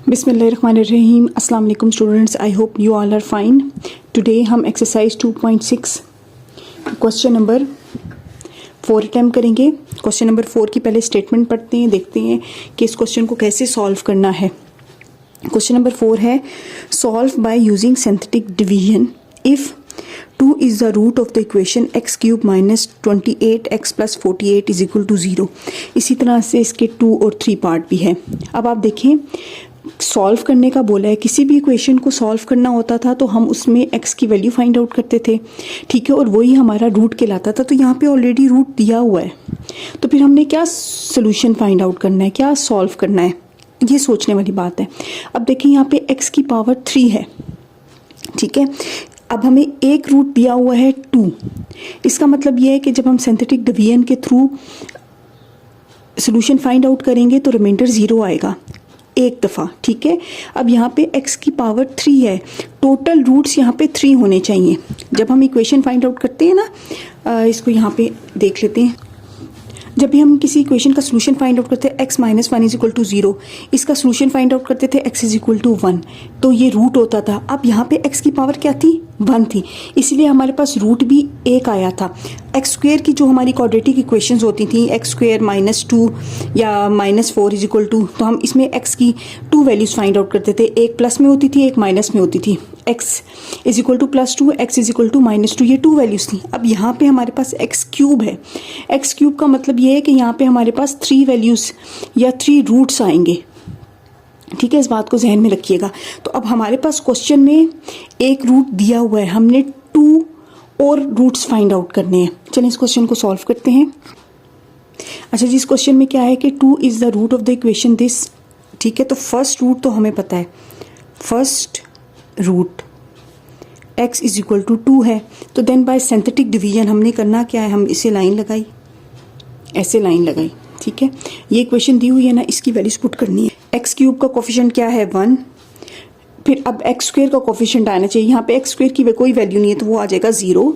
बिस्मिल्लाहिर्रहमानिर्रहीम। अस्सलाम वालेकुम students, I hope you all are fine. Today हम एक्सरसाइज 2.6 क्वेश्चन नंबर 4 अटैम्प्ट करेंगे। क्वेश्चन नंबर 4 की पहले स्टेटमेंट पढ़ते हैं, देखते हैं कि इस क्वेश्चन को कैसे सॉल्व करना है। क्वेश्चन नंबर 4 है solve by using synthetic division if 2 is the root of the equation x cube minus 28x plus 48 is equal to 0। इसी तरह से इसके 2 और 3 पार्ट भी है। अब आप देखें, सॉल्व करने का बोला है। किसी भी इक्वेशन को सॉल्व करना होता था तो हम उसमें x की वैल्यू फाइंड आउट करते थे, ठीक है, और वही हमारा रूट कहलाता था। तो यहाँ पे ऑलरेडी रूट दिया हुआ है, तो फिर हमने क्या सोल्यूशन फाइंड आउट करना है, क्या सॉल्व करना है, ये सोचने वाली बात है। अब देखिए यहाँ पे x की पावर 3 है, ठीक है। अब हमें एक रूट दिया हुआ है 2। इसका मतलब ये है कि जब हम सिंथेटिक डिवीजन के थ्रू सोल्यूशन फाइंड आउट करेंगे तो रिमाइंडर 0 आएगा एक दफ़ा, ठीक है। अब यहाँ पे x की पावर 3 है, टोटल रूट्स यहाँ पे 3 होने चाहिए। जब हम इक्वेशन फाइंड आउट करते हैं ना, इसको यहाँ पे देख लेते हैं। जब भी हम किसी इक्वेशन का सोल्यूशन फाइंड आउट करते हैं x minus 1 is equal to 0, इसका सोल्यूशन फाइंड आउट करते थे x इज इक्वल टू 1, तो ये रूट होता था। अब यहाँ पे x की पावर क्या थी, 1 थी, इसलिए हमारे पास रूट भी 1 आया था। एक्स स्क्वेयर की जो हमारी क्वाड्रेटिक इक्वेशंस होती थी, एक्स स्क्वेयर माइनस 2 या माइनस 4 इज इक्वल टू, तो हम इसमें x की 2 वैल्यूज़ फाइंड आउट करते थे। एक प्लस में होती थी, एक माइनस में होती थी। x is equal to +2, x is equal to -2, ये 2 वैल्यूज़ थी। अब यहाँ पे हमारे पास x क्यूब है। x क्यूब का मतलब ये है कि यहाँ पे हमारे पास 3 वैल्यूज़ या 3 रूट्स आएंगे, ठीक है। इस बात को जहन में रखिएगा। तो अब हमारे पास क्वेश्चन में एक रूट दिया हुआ है, हमने 2 और रूट्स फाइंड आउट करने हैं। चलिए इस क्वेश्चन को सॉल्व करते हैं। अच्छा जी, इस क्वेश्चन में क्या है कि 2 is the root of the equation this, ठीक है। तो फर्स्ट रूट तो हमें पता है, first root x is equal to 2 है। तो देन बाय सिंथेटिक डिवीजन हमने करना क्या है, हम इसे लाइन लगाई, ऐसे लाइन लगाई, ठीक है। ये इक्वेशन दी हुई है ना, इसकी वैल्यूज पुट करनी है। x क्यूब का कोफिशिएंट क्या है, 1। फिर अब x स्क्वेयर का कोफिशिएंट आना चाहिए। यहाँ पे x स्क्वेयर की कोई वैल्यू नहीं है तो वो आ जाएगा 0।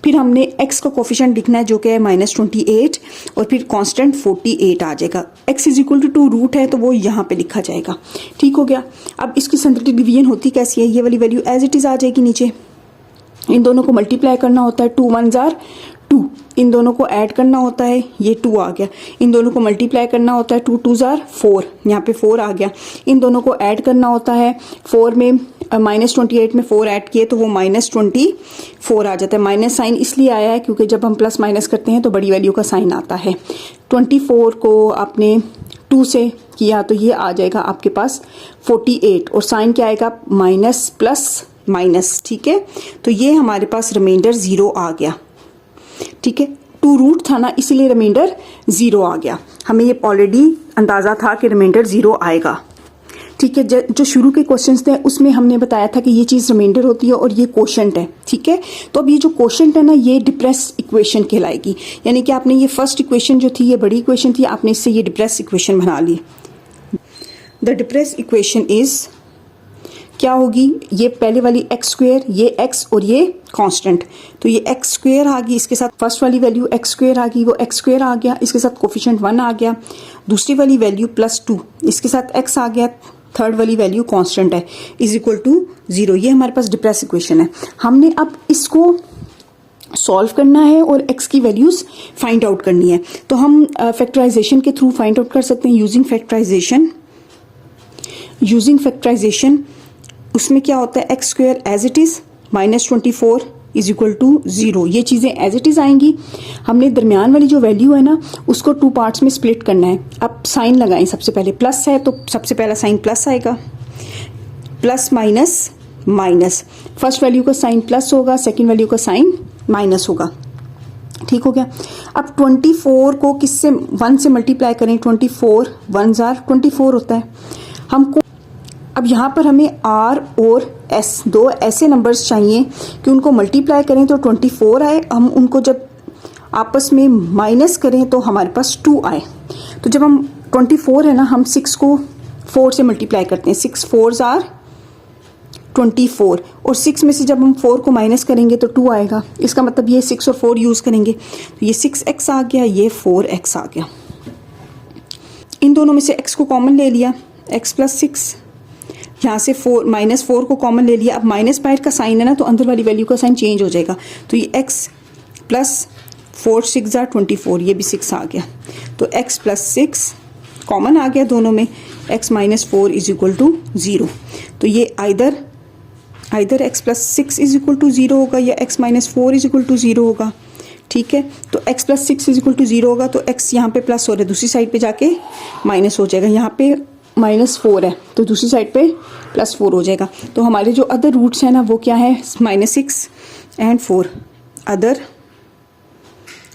फिर हमने x का कोफिशिएंट लिखना है जो कि है -28, और फिर कांस्टेंट 48 आ जाएगा। x is equal to 2 root है तो वो यहाँ पे लिखा जाएगा, ठीक हो गया। अब इसकी सिंथेटिक डिवीजन होती कैसी है, ये वाली वैल्यू एज इट इज़ आ जाएगी नीचे। इन दोनों को मल्टीप्लाई करना होता है, 2 1 जार 2, इन दोनों को ऐड करना होता है, ये 2 आ गया। इन दोनों को मल्टीप्लाई करना होता है, 2 2 जार 4, यहाँ पे 4 आ गया। इन दोनों को ऐड करना होता है, 4 में -28 में 4 ऐड किए तो वो -24 आ जाता है। माइनस साइन इसलिए आया है क्योंकि जब हम प्लस माइनस करते हैं तो बड़ी वैल्यू का साइन आता है। 24 को आपने 2 से किया तो ये आ जाएगा आपके पास 48, और साइन क्या आएगा, माइनस प्लस माइनस, ठीक है। तो ये हमारे पास रिमाइंडर 0 आ गया, ठीक है। 2 रूट था ना, इसीलिए रिमाइंडर 0 आ गया। हमें ये ऑलरेडी अंदाज़ा था कि रिमाइंडर 0 आएगा, ठीक है। जो शुरू के क्वेश्चंस थे उसमें हमने बताया था कि ये चीज़ रिमाइंडर होती है और ये कोशेंट है, ठीक है। तो अब ये जो कोशेंट है ना, ये डिप्रेस इक्वेशन कहलाएगी। यानी कि आपने ये फर्स्ट इक्वेशन जो थी, ये बड़ी इक्वेशन थी, आपने इससे ये डिप्रेस इक्वेशन बना ली। द डिप्रेस इक्वेशन इज़ क्या होगी, ये पहले वाली एक्स स्क्वेयर, ये एक्स और ये कांस्टेंट, तो ये एक्स स्क्वेयर आ गई, इसके साथ फर्स्ट वाली वैल्यू एक्स स्क्वेयर आ गई, वो एक्स स्क्वेयर आ गया, इसके साथ कोफिशिएंट 1 आ गया। दूसरी वाली वैल्यू +2, इसके साथ एक्स आ गया, थर्ड वाली वैल्यू कांस्टेंट है, इज इक्वल टू 0। ये हमारे पास डिप्रेस इक्वेशन है। हमने अब इसको सॉल्व करना है और x की वैल्यूज फाइंड आउट करनी है। तो हम फैक्टराइजेशन के थ्रू फाइंड आउट कर सकते हैं, यूजिंग फैक्टराइजेशन। उसमें क्या होता है, x square as it is -24 is equal to 0, ये चीज़ें एज इट इज़ आएंगी। हमने दरमियान वाली जो वैल्यू है ना, उसको 2 पार्ट्स में स्प्लिट करना है। अब साइन लगाएं, सबसे पहले प्लस है तो सबसे पहला साइन प्लस आएगा, plus minus minus, first value का साइन प्लस होगा, सेकेंड वैल्यू का साइन माइनस होगा, ठीक हो गया। अब 24 को किससे 1 से मल्टीप्लाई करें, 24 1 जार 24 होता है हमको। अब यहाँ पर हमें r और s, 2 ऐसे नंबर्स चाहिए कि उनको मल्टीप्लाई करें तो 24 आए, हम उनको जब आपस में माइनस करें तो हमारे पास 2 आए। तो जब हम 24 है ना, हम 6 को 4 से मल्टीप्लाई करते हैं, 6 4 जार 24, और 6 में से जब हम 4 को माइनस करेंगे तो 2 आएगा। इसका मतलब ये 6 और 4 यूज़ करेंगे तो ये 6x आ गया, ये 4x आ गया। इन दोनों में से x को कॉमन ले लिया, x + 6 यहाँ से -4 को कॉमन ले लिया, अब माइनस बाहर का साइन है ना, तो अंदर वाली वैल्यू का साइन चेंज हो जाएगा। तो ये x प्लस 4 6 जार 24, ये भी 6 आ गया। तो x प्लस 6 कॉमन आ गया दोनों में, x minus 4 is equal to 0। तो ये either x plus 6 is equal to 0 होगा या x minus 4 is equal to 0 होगा। ठीक है, तो x plus 6 is equal to 0 होगा, तो x यहाँ पे प्लस हो रहा है, दूसरी साइड पे जाके माइनस हो जाएगा। यहाँ पे -4 है तो दूसरी साइड पे +4 हो जाएगा। तो हमारे जो अदर रूट्स हैं ना वो क्या है, -6 एंड 4। अदर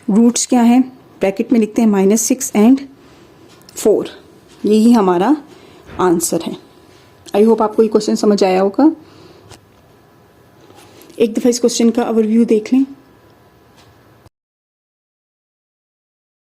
रूट्स क्या हैं, ब्रैकेट में लिखते हैं -6 एंड 4। यही हमारा आंसर है। आई होप आपको ये क्वेश्चन समझ आया होगा। एक दफ़ा इस क्वेश्चन का ओवरव्यू देख लें।